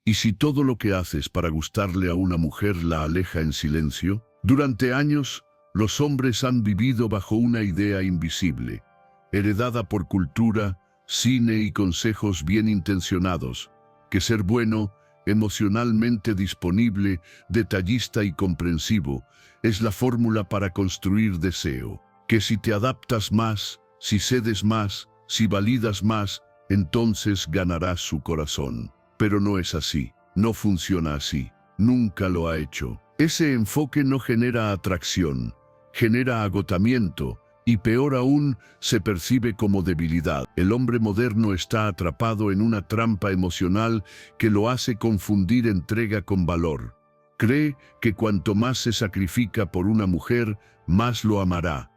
¿Y si todo lo que haces para gustarle a una mujer la aleja en silencio? Durante años, los hombres han vivido bajo una idea invisible, heredada por cultura, cine y consejos bien intencionados, que ser bueno, emocionalmente disponible, detallista y comprensivo, es la fórmula para construir deseo. Que si te adaptas más, si cedes más, si validas más, entonces ganarás su corazón. Pero no es así, no funciona así, nunca lo ha hecho. Ese enfoque no genera atracción, genera agotamiento, y peor aún, se percibe como debilidad. El hombre moderno está atrapado en una trampa emocional que lo hace confundir entrega con valor. Cree que cuanto más se sacrifica por una mujer, más lo amará.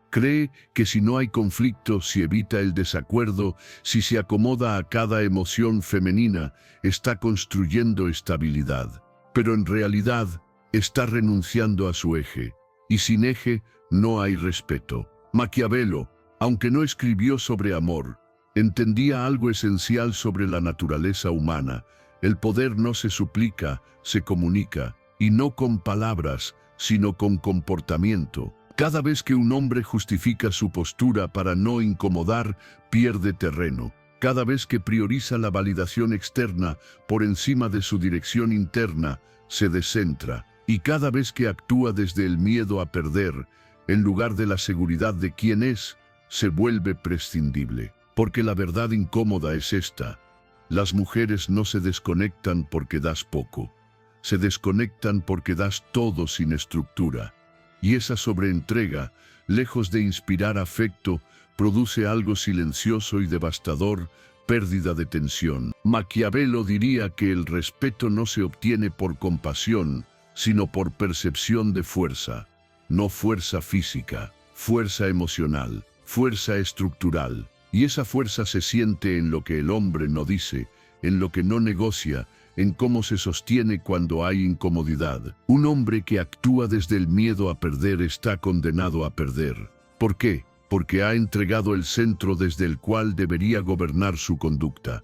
Cree que si no hay conflicto, si evita el desacuerdo, si se acomoda a cada emoción femenina, está construyendo estabilidad. Pero en realidad, está renunciando a su eje. Y sin eje, no hay respeto. Maquiavelo, aunque no escribió sobre amor, entendía algo esencial sobre la naturaleza humana. El poder no se suplica, se comunica, y no con palabras, sino con comportamiento. Cada vez que un hombre justifica su postura para no incomodar, pierde terreno. Cada vez que prioriza la validación externa por encima de su dirección interna, se descentra. Y cada vez que actúa desde el miedo a perder, en lugar de la seguridad de quién es, se vuelve prescindible. Porque la verdad incómoda es esta: las mujeres no se desconectan porque das poco, se desconectan porque das todo sin estructura. Y esa sobreentrega, lejos de inspirar afecto, produce algo silencioso y devastador: pérdida de tensión. Maquiavelo diría que el respeto no se obtiene por compasión, sino por percepción de fuerza. No fuerza física, fuerza emocional, fuerza estructural. Y esa fuerza se siente en lo que el hombre no dice, en lo que no negocia, en cómo se sostiene cuando hay incomodidad. Un hombre que actúa desde el miedo a perder está condenado a perder. ¿Por qué? Porque ha entregado el centro desde el cual debería gobernar su conducta.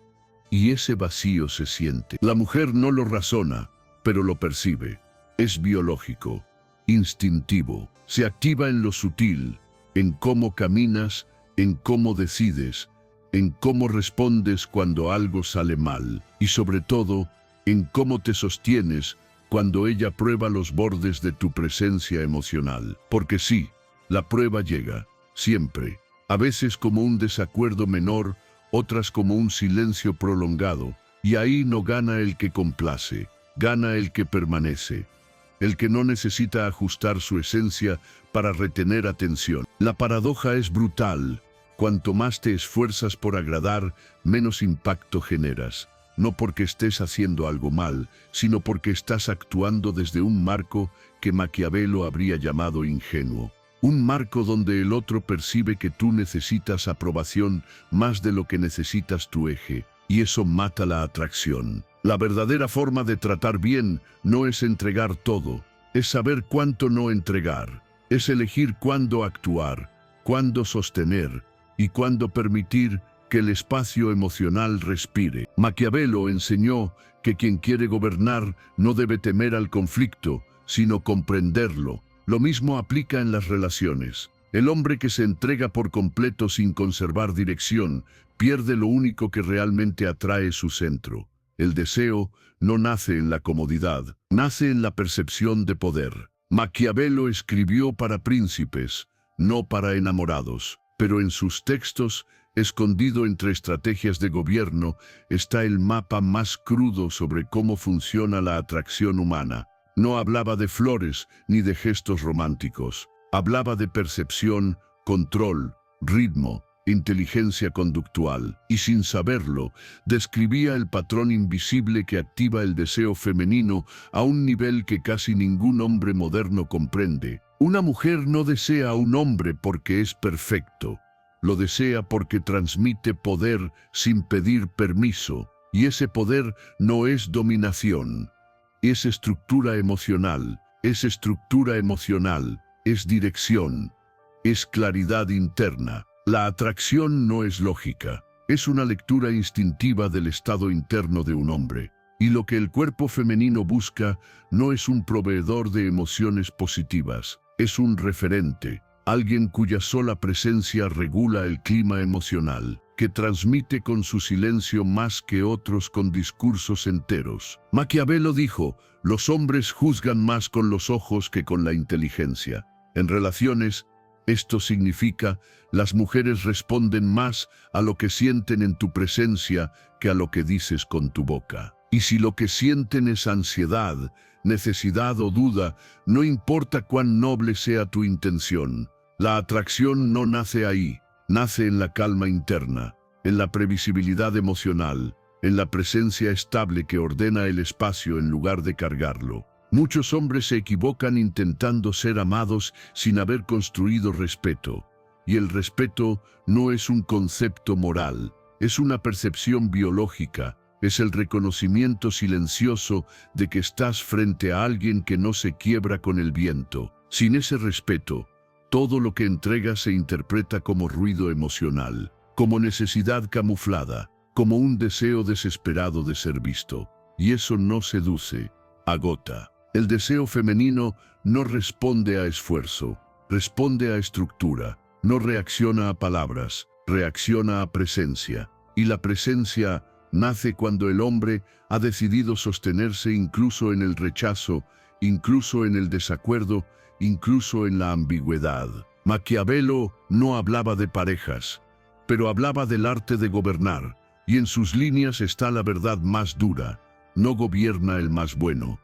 Y ese vacío se siente. La mujer no lo razona, pero lo percibe. Es biológico, instintivo. Se activa en lo sutil, en cómo caminas, en cómo decides, en cómo respondes cuando algo sale mal. Y sobre todo, en cómo te sostienes cuando ella prueba los bordes de tu presencia emocional. Porque sí, la prueba llega, siempre. A veces como un desacuerdo menor, otras como un silencio prolongado. Y ahí no gana el que complace, gana el que permanece. El que no necesita ajustar su esencia para retener atención. La paradoja es brutal. Cuanto más te esfuerzas por agradar, menos impacto generas. No porque estés haciendo algo mal, sino porque estás actuando desde un marco que Maquiavelo habría llamado ingenuo. Un marco donde el otro percibe que tú necesitas aprobación más de lo que necesitas tu eje, y eso mata la atracción. La verdadera forma de tratar bien no es entregar todo, es saber cuánto no entregar, es elegir cuándo actuar, cuándo sostener y cuándo permitir que el espacio emocional respire. Maquiavelo enseñó que quien quiere gobernar no debe temer al conflicto, sino comprenderlo. Lo mismo aplica en las relaciones. El hombre que se entrega por completo sin conservar dirección, pierde lo único que realmente atrae su centro. El deseo no nace en la comodidad, nace en la percepción de poder. Maquiavelo escribió para príncipes, no para enamorados, pero en sus textos, escondido entre estrategias de gobierno, está el mapa más crudo sobre cómo funciona la atracción humana. No hablaba de flores ni de gestos románticos. Hablaba de percepción, control, ritmo, inteligencia conductual. Y sin saberlo, describía el patrón invisible que activa el deseo femenino a un nivel que casi ningún hombre moderno comprende. Una mujer no desea a un hombre porque es perfecto. Lo desea porque transmite poder sin pedir permiso. Y ese poder no es dominación. Es estructura emocional. Es estructura emocional. Es dirección. Es claridad interna. La atracción no es lógica. Es una lectura instintiva del estado interno de un hombre. Y lo que el cuerpo femenino busca no es un proveedor de emociones positivas, es un referente, alguien cuya sola presencia regula el clima emocional, que transmite con su silencio más que otros con discursos enteros. Maquiavelo dijo, los hombres juzgan más con los ojos que con la inteligencia. En relaciones, esto significa, las mujeres responden más a lo que sienten en tu presencia que a lo que dices con tu boca. Y si lo que sienten es ansiedad, necesidad o duda, no importa cuán noble sea tu intención, la atracción no nace ahí, nace en la calma interna, en la previsibilidad emocional, en la presencia estable que ordena el espacio en lugar de cargarlo. Muchos hombres se equivocan intentando ser amados sin haber construido respeto. Y el respeto no es un concepto moral, es una percepción biológica, es el reconocimiento silencioso de que estás frente a alguien que no se quiebra con el viento. Sin ese respeto, todo lo que entregas se interpreta como ruido emocional, como necesidad camuflada, como un deseo desesperado de ser visto. Y eso no seduce, agota. El deseo femenino no responde a esfuerzo, responde a estructura, no reacciona a palabras, reacciona a presencia. Y la presencia nace cuando el hombre ha decidido sostenerse incluso en el rechazo, incluso en el desacuerdo, incluso en la ambigüedad. Maquiavelo no hablaba de parejas, pero hablaba del arte de gobernar, y en sus líneas está la verdad más dura. No gobierna el más bueno,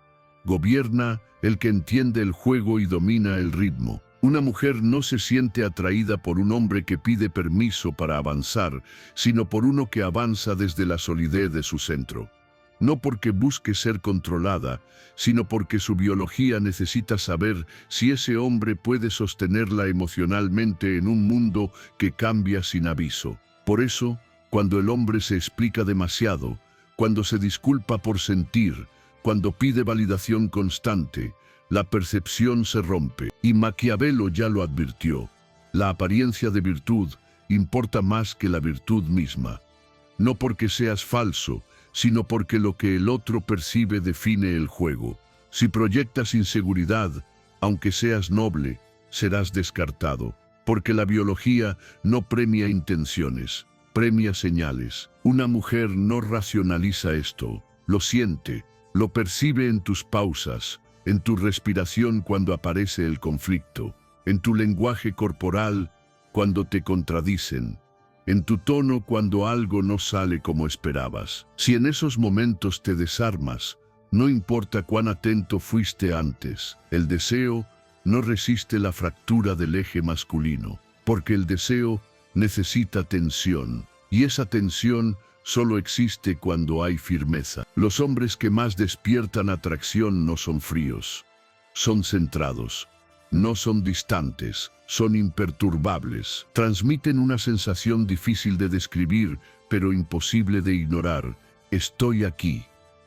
gobierna el que entiende el juego y domina el ritmo. Una mujer no se siente atraída por un hombre que pide permiso para avanzar, sino por uno que avanza desde la solidez de su centro. No porque busque ser controlada, sino porque su biología necesita saber si ese hombre puede sostenerla emocionalmente en un mundo que cambia sin aviso. Por eso, cuando el hombre se explica demasiado, cuando se disculpa por sentir, cuando pide validación constante, la percepción se rompe. Y Maquiavelo ya lo advirtió. La apariencia de virtud importa más que la virtud misma. No porque seas falso, sino porque lo que el otro percibe define el juego. Si proyectas inseguridad, aunque seas noble, serás descartado, porque la biología no premia intenciones, premia señales. Una mujer no racionaliza esto, lo siente, lo percibe en tus pausas, en tu respiración cuando aparece el conflicto, en tu lenguaje corporal cuando te contradicen, en tu tono cuando algo no sale como esperabas. Si en esos momentos te desarmas, no importa cuán atento fuiste antes, el deseo no resiste la fractura del eje masculino, porque el deseo necesita tensión, y esa tensión solo existe cuando hay firmeza. Los hombres que más despiertan atracción no son fríos, son centrados. No son distantes, son imperturbables. Transmiten una sensación difícil de describir, pero imposible de ignorar. Estoy aquí.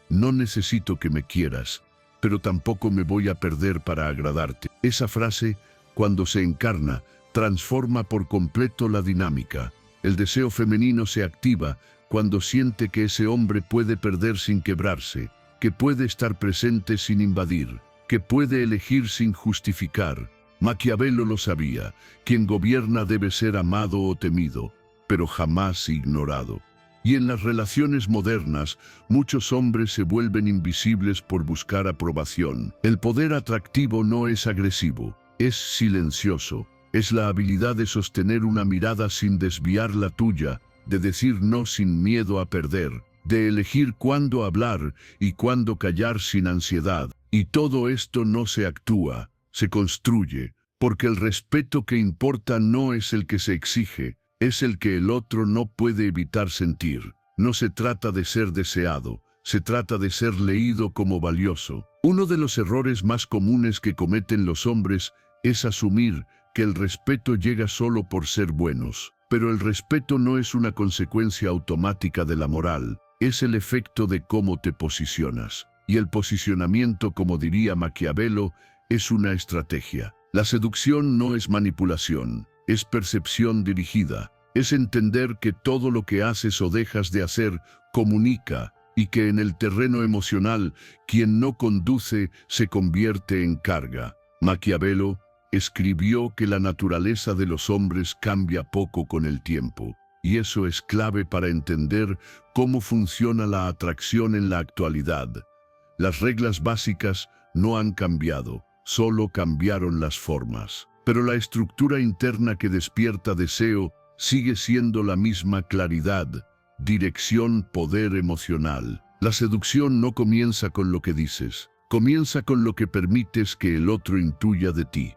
No necesito que me quieras, pero tampoco me voy a perder para agradarte. Esa frase, cuando se encarna, transforma por completo la dinámica. El deseo femenino se activa cuando siente que ese hombre puede perder sin quebrarse, que puede estar presente sin invadir, que puede elegir sin justificar. Maquiavelo lo sabía, quien gobierna debe ser amado o temido, pero jamás ignorado. Y en las relaciones modernas, muchos hombres se vuelven invisibles por buscar aprobación. El poder atractivo no es agresivo, es silencioso. Es la habilidad de sostener una mirada sin desviar la tuya, de decir no sin miedo a perder, de elegir cuándo hablar y cuándo callar sin ansiedad. Y todo esto no se actúa, se construye, porque el respeto que importa no es el que se exige, es el que el otro no puede evitar sentir. No se trata de ser deseado, se trata de ser leído como valioso. Uno de los errores más comunes que cometen los hombres es asumir que el respeto llega solo por ser buenos. Pero el respeto no es una consecuencia automática de la moral, es el efecto de cómo te posicionas. Y el posicionamiento, como diría Maquiavelo, es una estrategia. La seducción no es manipulación, es percepción dirigida. Es entender que todo lo que haces o dejas de hacer comunica, y que en el terreno emocional quien no conduce se convierte en carga. Maquiavelo escribió que la naturaleza de los hombres cambia poco con el tiempo, y eso es clave para entender cómo funciona la atracción en la actualidad. Las reglas básicas no han cambiado, solo cambiaron las formas. Pero la estructura interna que despierta deseo sigue siendo la misma: claridad, dirección, poder emocional. La seducción no comienza con lo que dices, comienza con lo que permites que el otro intuya de ti.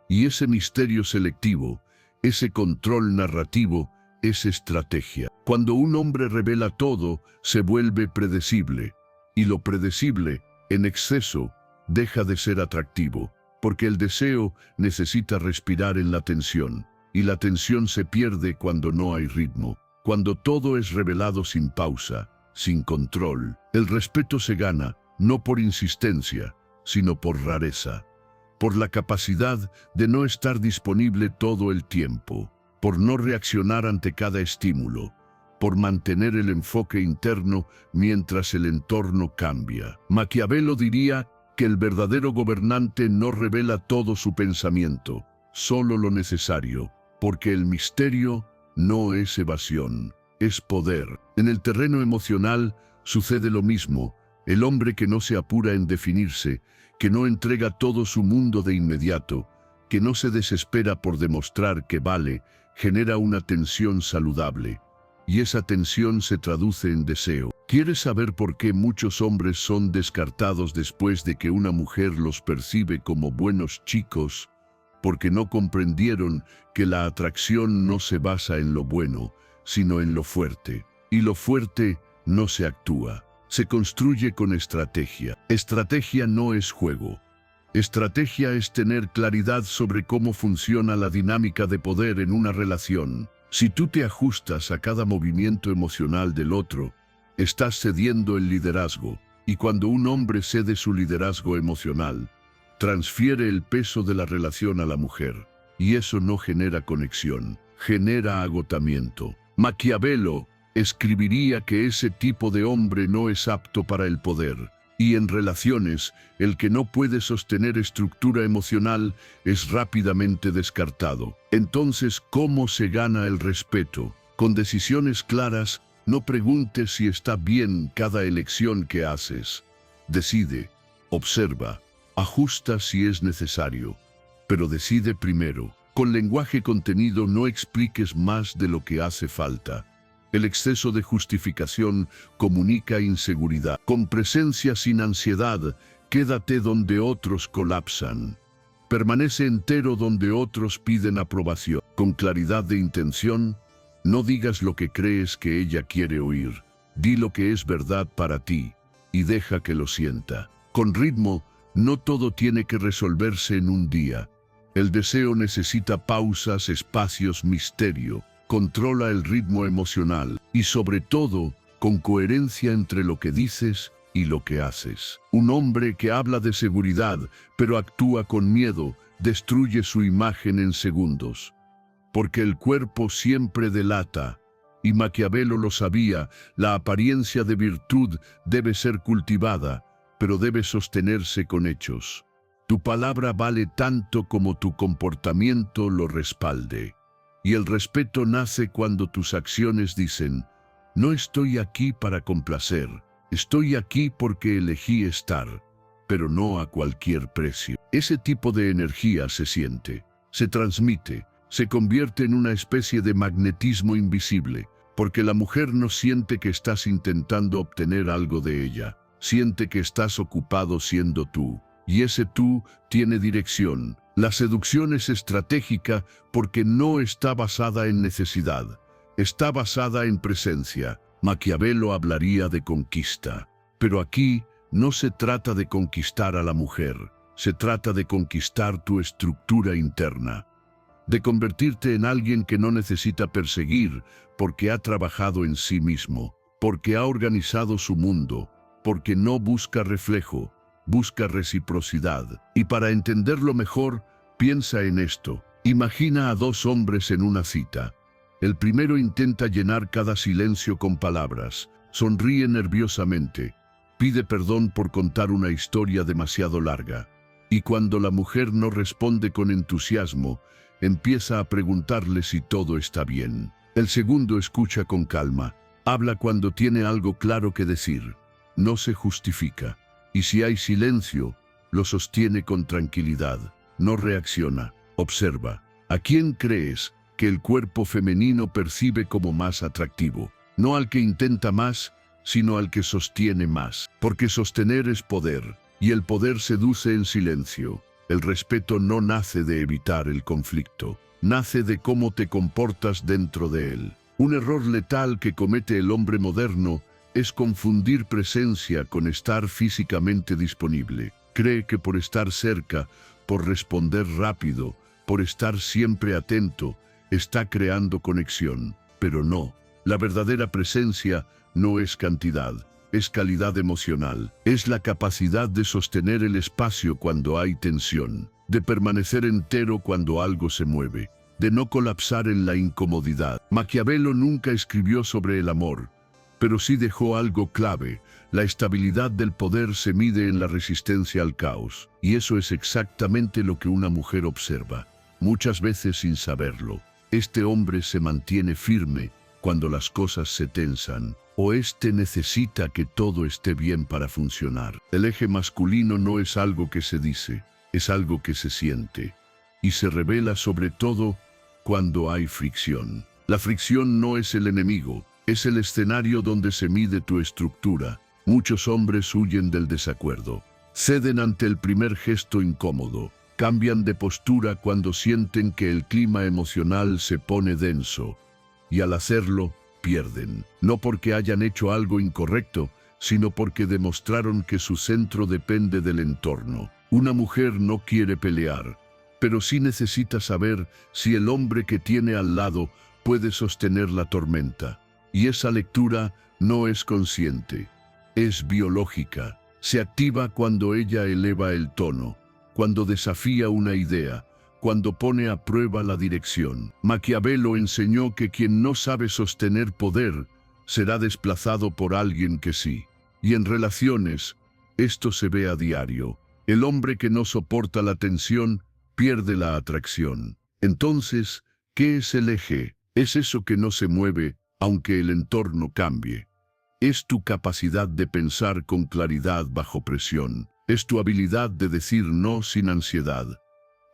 Y ese misterio selectivo, ese control narrativo, es estrategia. Cuando un hombre revela todo, se vuelve predecible. Y lo predecible, en exceso, deja de ser atractivo, porque el deseo necesita respirar en la tensión, y la tensión se pierde cuando no hay ritmo, cuando todo es revelado sin pausa, sin control. El respeto se gana, no por insistencia, sino por rareza, por la capacidad de no estar disponible todo el tiempo, por no reaccionar ante cada estímulo, por mantener el enfoque interno mientras el entorno cambia. Maquiavelo diría que el verdadero gobernante no revela todo su pensamiento, solo lo necesario, porque el misterio no es evasión, es poder. En el terreno emocional sucede lo mismo. El hombre que no se apura en definirse, que no entrega todo su mundo de inmediato, que no se desespera por demostrar que vale, genera una tensión saludable. Y esa tensión se traduce en deseo. ¿Quieres saber por qué muchos hombres son descartados después de que una mujer los percibe como buenos chicos? Porque no comprendieron que la atracción no se basa en lo bueno, sino en lo fuerte. Y lo fuerte no se actúa, se construye con estrategia. Estrategia no es juego. Estrategia es tener claridad sobre cómo funciona la dinámica de poder en una relación. Si tú te ajustas a cada movimiento emocional del otro, estás cediendo el liderazgo, y cuando un hombre cede su liderazgo emocional, transfiere el peso de la relación a la mujer, y eso no genera conexión, genera agotamiento. Maquiavelo escribiría que ese tipo de hombre no es apto para el poder, y en relaciones, el que no puede sostener estructura emocional es rápidamente descartado. Entonces, ¿cómo se gana el respeto? Con decisiones claras. No preguntes si está bien cada elección que haces. Decide, observa, ajusta si es necesario, pero decide primero. Con lenguaje contenido no expliques más de lo que hace falta. El exceso de justificación comunica inseguridad. Con presencia sin ansiedad, quédate donde otros colapsan. Permanece entero donde otros piden aprobación. Con claridad de intención, no digas lo que crees que ella quiere oír. Di lo que es verdad para ti y deja que lo sienta. Con ritmo, no todo tiene que resolverse en un día. El deseo necesita pausas, espacios, misterio. Controla el ritmo emocional y, sobre todo, con coherencia entre lo que dices y lo que haces. Un hombre que habla de seguridad, pero actúa con miedo, destruye su imagen en segundos. Porque el cuerpo siempre delata, y Maquiavelo lo sabía, la apariencia de virtud debe ser cultivada, pero debe sostenerse con hechos. Tu palabra vale tanto como tu comportamiento lo respalde. Y el respeto nace cuando tus acciones dicen: no estoy aquí para complacer, estoy aquí porque elegí estar, pero no a cualquier precio. Ese tipo de energía se siente, se transmite, se convierte en una especie de magnetismo invisible, porque la mujer no siente que estás intentando obtener algo de ella, siente que estás ocupado siendo tú, y ese tú tiene dirección. La seducción es estratégica porque no está basada en necesidad, está basada en presencia. Maquiavelo hablaría de conquista, pero aquí no se trata de conquistar a la mujer, se trata de conquistar tu estructura interna, de convertirte en alguien que no necesita perseguir porque ha trabajado en sí mismo, porque ha organizado su mundo, porque no busca reflejo, busca reciprocidad. Y para entenderlo mejor, piensa en esto. Imagina a dos hombres en una cita. El primero intenta llenar cada silencio con palabras. sonríe nerviosamente, pide perdón por contar una historia demasiado larga. Y cuando la mujer no responde con entusiasmo, empieza a preguntarle si todo está bien. El segundo escucha con calma, habla cuando tiene algo claro que decir, no se justifica. Y si hay silencio, lo sostiene con tranquilidad, no reacciona, observa. ¿A quién crees que el cuerpo femenino percibe como más atractivo? No al que intenta más, sino al que sostiene más. Porque sostener es poder, y el poder seduce en silencio. El respeto no nace de evitar el conflicto, nace de cómo te comportas dentro de él. Un error letal que comete el hombre moderno es confundir presencia con estar físicamente disponible. Cree que por estar cerca, por responder rápido, por estar siempre atento, está creando conexión. Pero no, la verdadera presencia no es cantidad, es calidad emocional. Es la capacidad de sostener el espacio cuando hay tensión, de permanecer entero cuando algo se mueve, de no colapsar en la incomodidad. Maquiavelo nunca escribió sobre el amor, pero sí dejó algo clave. La estabilidad del poder se mide en la resistencia al caos, y eso es exactamente lo que una mujer observa, muchas veces sin saberlo. Este hombre se mantiene firme cuando las cosas se tensan, o este necesita que todo esté bien para funcionar. El eje masculino no es algo que se dice, es algo que se siente, y se revela sobre todo cuando hay fricción. La fricción no es el enemigo, es el escenario donde se mide tu estructura. Muchos hombres huyen del desacuerdo, ceden ante el primer gesto incómodo, cambian de postura cuando sienten que el clima emocional se pone denso, y al hacerlo, pierden. No porque hayan hecho algo incorrecto, sino porque demostraron que su centro depende del entorno. Una mujer no quiere pelear, pero sí necesita saber si el hombre que tiene al lado puede sostener la tormenta. Y esa lectura no es consciente, es biológica. Se activa cuando ella eleva el tono, cuando desafía una idea, cuando pone a prueba la dirección. Maquiavelo enseñó que quien no sabe sostener poder será desplazado por alguien que sí. Y en relaciones, esto se ve a diario. El hombre que no soporta la tensión pierde la atracción. Entonces, ¿qué es el eje? Es eso que no se mueve, aunque el entorno cambie. Es tu capacidad de pensar con claridad bajo presión. Es tu habilidad de decir no sin ansiedad.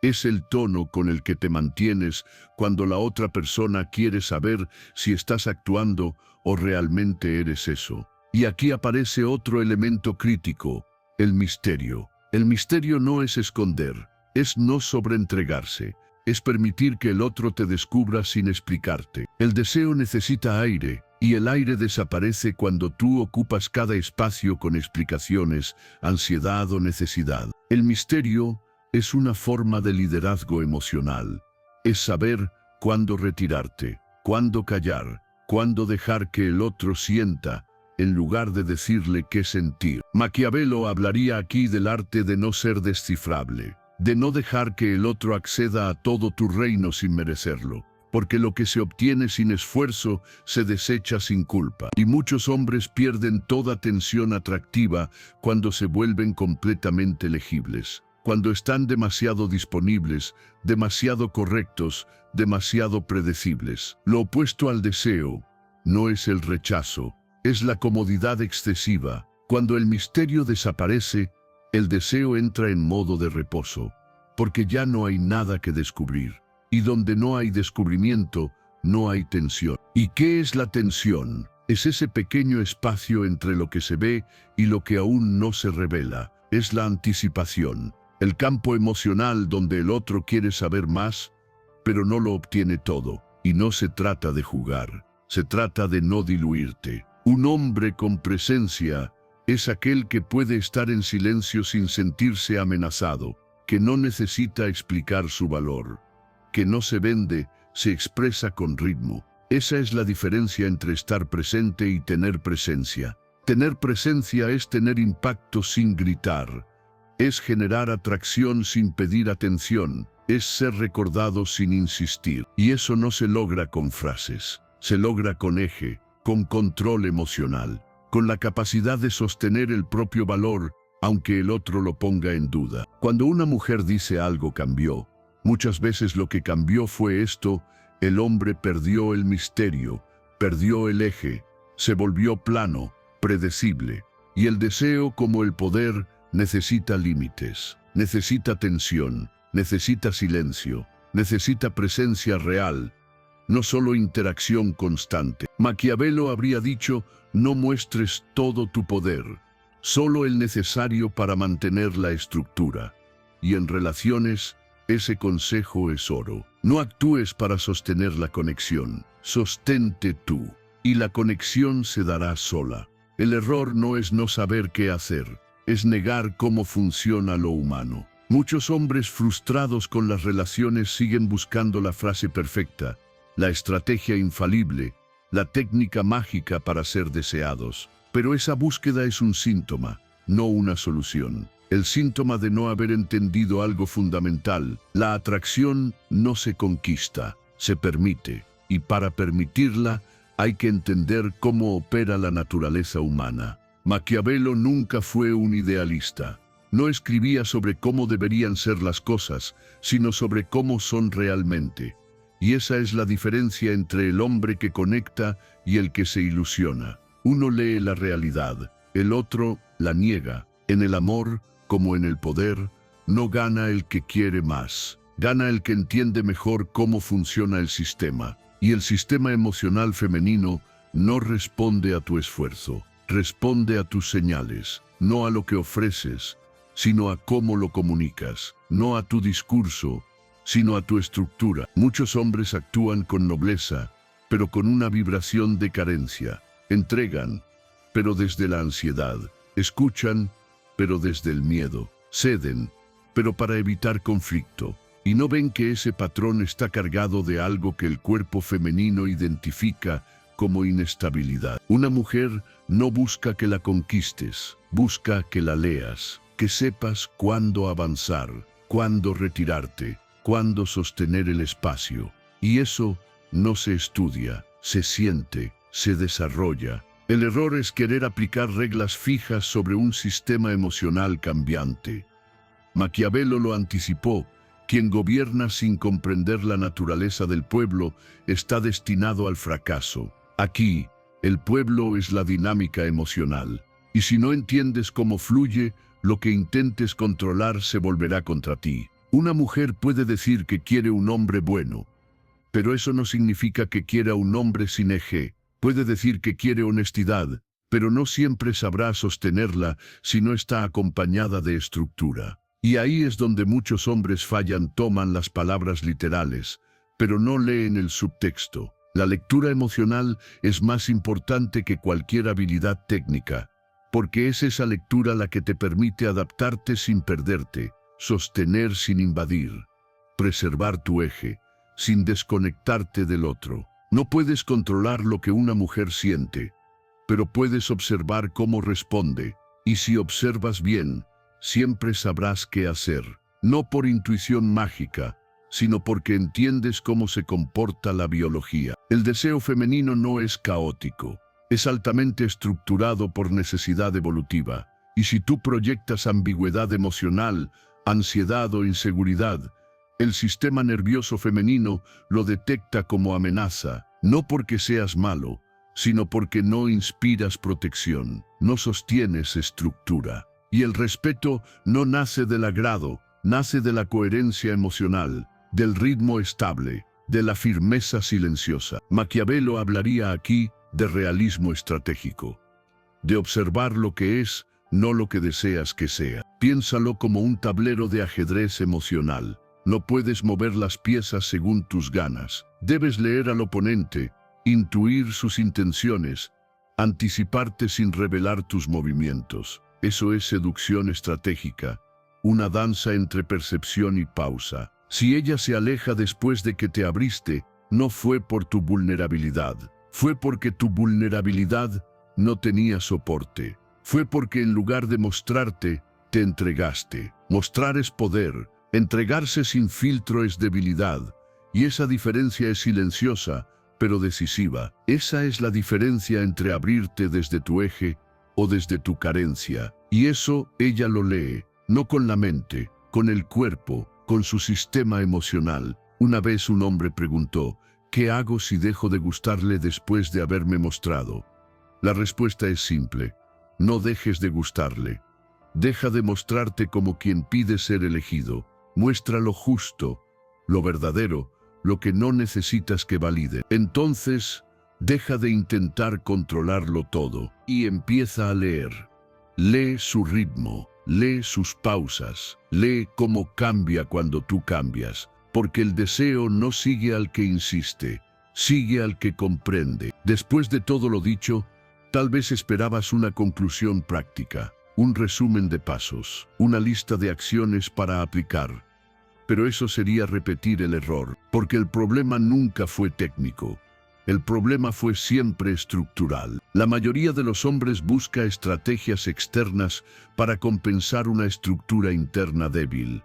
Es el tono con el que te mantienes cuando la otra persona quiere saber si estás actuando o realmente eres eso. Y aquí aparece otro elemento crítico, el misterio. El misterio no es esconder, es no sobreentregarse, es permitir que el otro te descubra sin explicarte. El deseo necesita aire, y el aire desaparece cuando tú ocupas cada espacio con explicaciones, ansiedad o necesidad. El misterio es una forma de liderazgo emocional. Es saber cuándo retirarte, cuándo callar, cuándo dejar que el otro sienta, en lugar de decirle qué sentir. Maquiavelo hablaría aquí del arte de no ser descifrable, de no dejar que el otro acceda a todo tu reino sin merecerlo, porque lo que se obtiene sin esfuerzo se desecha sin culpa. Y muchos hombres pierden toda tensión atractiva cuando se vuelven completamente legibles, cuando están demasiado disponibles, demasiado correctos, demasiado predecibles. Lo opuesto al deseo no es el rechazo, es la comodidad excesiva. Cuando el misterio desaparece, el deseo entra en modo de reposo, porque ya no hay nada que descubrir. Y donde no hay descubrimiento, no hay tensión. ¿Y qué es la tensión? Es ese pequeño espacio entre lo que se ve y lo que aún no se revela. Es la anticipación, el campo emocional donde el otro quiere saber más, pero no lo obtiene todo. Y no se trata de jugar, se trata de no diluirte. Un hombre con presencia es aquel que puede estar en silencio sin sentirse amenazado, que no necesita explicar su valor, que no se vende, se expresa con ritmo. Esa es la diferencia entre estar presente y tener presencia. Tener presencia es tener impacto sin gritar, es generar atracción sin pedir atención, es ser recordado sin insistir. Y eso no se logra con frases, se logra con eje, con control emocional. con la capacidad de sostener el propio valor, aunque el otro lo ponga en duda. Cuando una mujer dice algo cambió, muchas veces lo que cambió fue esto: el hombre perdió el misterio, perdió el eje, se volvió plano, predecible. Y el deseo, como el poder, necesita límites, necesita tensión, necesita silencio, necesita presencia real, no solo interacción constante. Maquiavelo habría dicho: no muestres todo tu poder, solo el necesario para mantener la estructura. Y en relaciones, ese consejo es oro. No actúes para sostener la conexión, sostente tú, y la conexión se dará sola. El error no es no saber qué hacer, es negar cómo funciona lo humano. Muchos hombres frustrados con las relaciones siguen buscando la frase perfecta, la estrategia infalible, la técnica mágica para ser deseados. Pero esa búsqueda es un síntoma, no una solución. El síntoma de no haber entendido algo fundamental: la atracción no se conquista, se permite. Y para permitirla, hay que entender cómo opera la naturaleza humana. Maquiavelo nunca fue un idealista. No escribía sobre cómo deberían ser las cosas, sino sobre cómo son realmente. Y esa es la diferencia entre el hombre que conecta y el que se ilusiona. Uno lee la realidad, el otro la niega. En el amor, como en el poder, no gana el que quiere más. Gana el que entiende mejor cómo funciona el sistema. Y el sistema emocional femenino no responde a tu esfuerzo, responde a tus señales, no a lo que ofreces, sino a cómo lo comunicas, no a tu discurso, sino a tu estructura. Muchos hombres actúan con nobleza, pero con una vibración de carencia. Entregan, pero desde la ansiedad. Escuchan, pero desde el miedo. Ceden, pero para evitar conflicto. Y no ven que ese patrón está cargado de algo que el cuerpo femenino identifica como inestabilidad. Una mujer no busca que la conquistes, busca que la leas, que sepas cuándo avanzar, cuándo retirarte, cuándo sostener el espacio. Y eso no se estudia, se siente, se desarrolla. El error es querer aplicar reglas fijas sobre un sistema emocional cambiante. Maquiavelo lo anticipó: quien gobierna sin comprender la naturaleza del pueblo está destinado al fracaso. Aquí, el pueblo es la dinámica emocional. Y si no entiendes cómo fluye, lo que intentes controlar se volverá contra ti. Una mujer puede decir que quiere un hombre bueno, pero eso no significa que quiera un hombre sin eje. Puede decir que quiere honestidad, pero no siempre sabrá sostenerla si no está acompañada de estructura. Y ahí es donde muchos hombres fallan: toman las palabras literales, pero no leen el subtexto. La lectura emocional es más importante que cualquier habilidad técnica, porque es esa lectura la que te permite adaptarte sin perderte, sostener sin invadir, preservar tu eje, sin desconectarte del otro. No puedes controlar lo que una mujer siente, pero puedes observar cómo responde, y si observas bien, siempre sabrás qué hacer, no por intuición mágica, sino porque entiendes cómo se comporta la biología. El deseo femenino no es caótico, es altamente estructurado por necesidad evolutiva, y si tú proyectas ambigüedad emocional, ansiedad o inseguridad, el sistema nervioso femenino lo detecta como amenaza, no porque seas malo, sino porque no inspiras protección, no sostienes estructura. Y el respeto no nace del agrado, nace de la coherencia emocional, del ritmo estable, de la firmeza silenciosa. Maquiavelo hablaría aquí de realismo estratégico, de observar lo que es, no lo que deseas que sea. Piénsalo como un tablero de ajedrez emocional. No puedes mover las piezas según tus ganas. Debes leer al oponente, intuir sus intenciones, anticiparte sin revelar tus movimientos. Eso es seducción estratégica, una danza entre percepción y pausa. Si ella se aleja después de que te abriste, no fue por tu vulnerabilidad, fue porque tu vulnerabilidad no tenía soporte. Fue porque en lugar de mostrarte, te entregaste. Mostrar es poder, entregarse sin filtro es debilidad, y esa diferencia es silenciosa, pero decisiva. Esa es la diferencia entre abrirte desde tu eje o desde tu carencia. Y eso ella lo lee, no con la mente, con el cuerpo, con su sistema emocional. Una vez un hombre preguntó, ¿qué hago si dejo de gustarle después de haberme mostrado? La respuesta es simple, no dejes de gustarle. Deja de mostrarte como quien pide ser elegido. Muestra lo justo, lo verdadero, lo que no necesitas que valide. Entonces, deja de intentar controlarlo todo y empieza a leer. Lee su ritmo, lee sus pausas, lee cómo cambia cuando tú cambias, porque el deseo no sigue al que insiste, sigue al que comprende. Después de todo lo dicho, tal vez esperabas una conclusión práctica, un resumen de pasos, una lista de acciones para aplicar. Pero eso sería repetir el error, porque el problema nunca fue técnico. El problema fue siempre estructural. La mayoría de los hombres busca estrategias externas para compensar una estructura interna débil.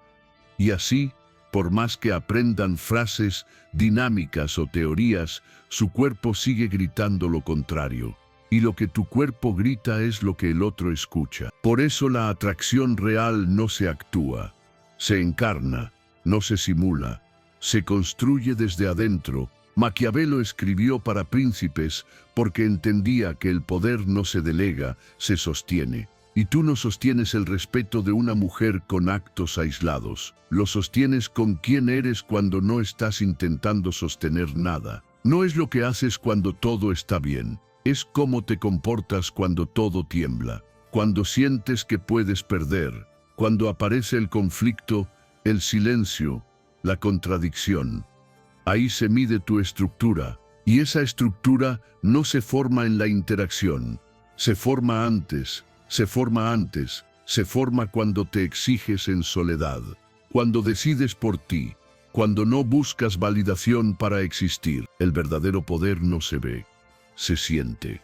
Y así, por más que aprendan frases, dinámicas o teorías, su cuerpo sigue gritando lo contrario. Y lo que tu cuerpo grita es lo que el otro escucha. Por eso la atracción real no se actúa, se encarna, no se simula, se construye desde adentro. Maquiavelo escribió para príncipes porque entendía que el poder no se delega, se sostiene. Y tú no sostienes el respeto de una mujer con actos aislados. Lo sostienes con quién eres cuando no estás intentando sostener nada. No es lo que haces cuando todo está bien. Es cómo te comportas cuando todo tiembla. Cuando sientes que puedes perder. Cuando aparece el conflicto, el silencio, la contradicción. Ahí se mide tu estructura, y esa estructura no se forma en la interacción. Se forma antes, se forma cuando te exiges en soledad, cuando decides por ti, cuando no buscas validación para existir. El verdadero poder no se ve, se siente.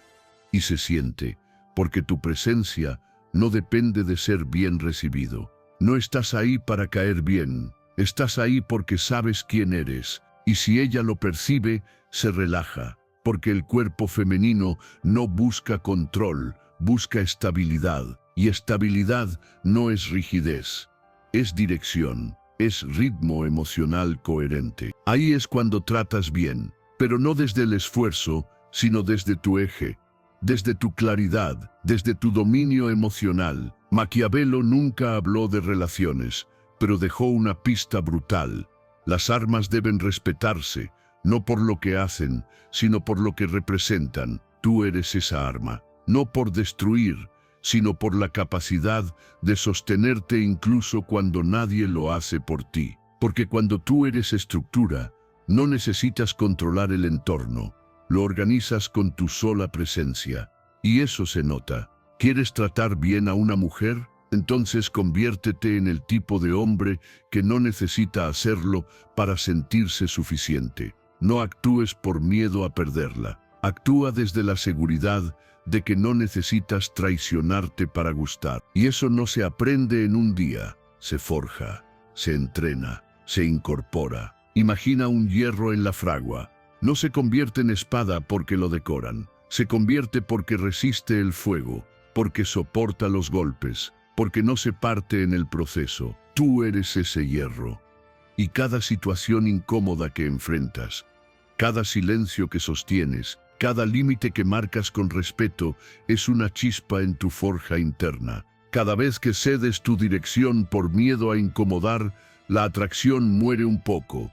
Y se siente, porque tu presencia no depende de ser bien recibido. No estás ahí para caer bien, estás ahí porque sabes quién eres. Y si ella lo percibe, se relaja, porque el cuerpo femenino no busca control, busca estabilidad. Y estabilidad no es rigidez, es dirección, es ritmo emocional coherente. Ahí es cuando tratas bien, pero no desde el esfuerzo, sino desde tu eje, desde tu claridad, desde tu dominio emocional. Maquiavelo nunca habló de relaciones, pero dejó una pista brutal. Las armas deben respetarse, no por lo que hacen, sino por lo que representan. Tú eres esa arma, no por destruir, sino por la capacidad de sostenerte incluso cuando nadie lo hace por ti. Porque cuando tú eres estructura, no necesitas controlar el entorno, lo organizas con tu sola presencia. Y eso se nota. ¿Quieres tratar bien a una mujer? Entonces conviértete en el tipo de hombre que no necesita hacerlo para sentirse suficiente. No actúes por miedo a perderla. Actúa desde la seguridad de que no necesitas traicionarte para gustar. Y eso no se aprende en un día. Se forja, se entrena, se incorpora. Imagina un hierro en la fragua. No se convierte en espada porque lo decoran. Se convierte porque resiste el fuego, porque soporta los golpes, porque no se parte en el proceso. Tú eres ese hierro. Y cada situación incómoda que enfrentas, cada silencio que sostienes, cada límite que marcas con respeto, es una chispa en tu forja interna. Cada vez que cedes tu dirección por miedo a incomodar, la atracción muere un poco.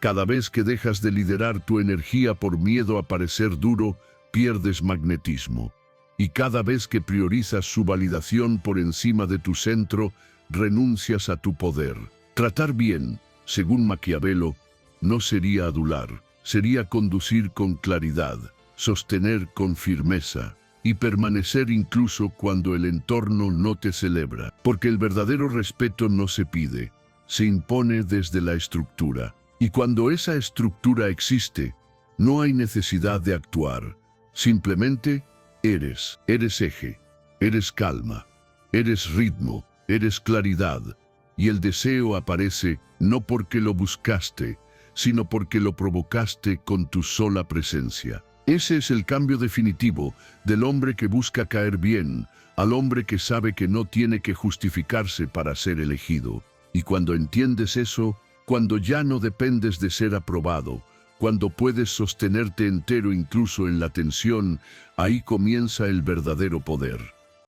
Cada vez que dejas de liderar tu energía por miedo a parecer duro, pierdes magnetismo. Y cada vez que priorizas su validación por encima de tu centro, renuncias a tu poder. Tratar bien, según Maquiavelo, no sería adular, sería conducir con claridad, sostener con firmeza y permanecer incluso cuando el entorno no te celebra. Porque el verdadero respeto no se pide, se impone desde la estructura. Y cuando esa estructura existe, no hay necesidad de actuar, simplemente eres eje, eres calma, eres ritmo, eres claridad, y el deseo aparece no porque lo buscaste, sino porque lo provocaste con tu sola presencia. Ese es el cambio definitivo del hombre que busca caer bien al hombre que sabe que no tiene que justificarse para ser elegido. Y cuando entiendes eso, cuando ya no dependes de ser aprobado, cuando puedes sostenerte entero incluso en la tensión, ahí comienza el verdadero poder.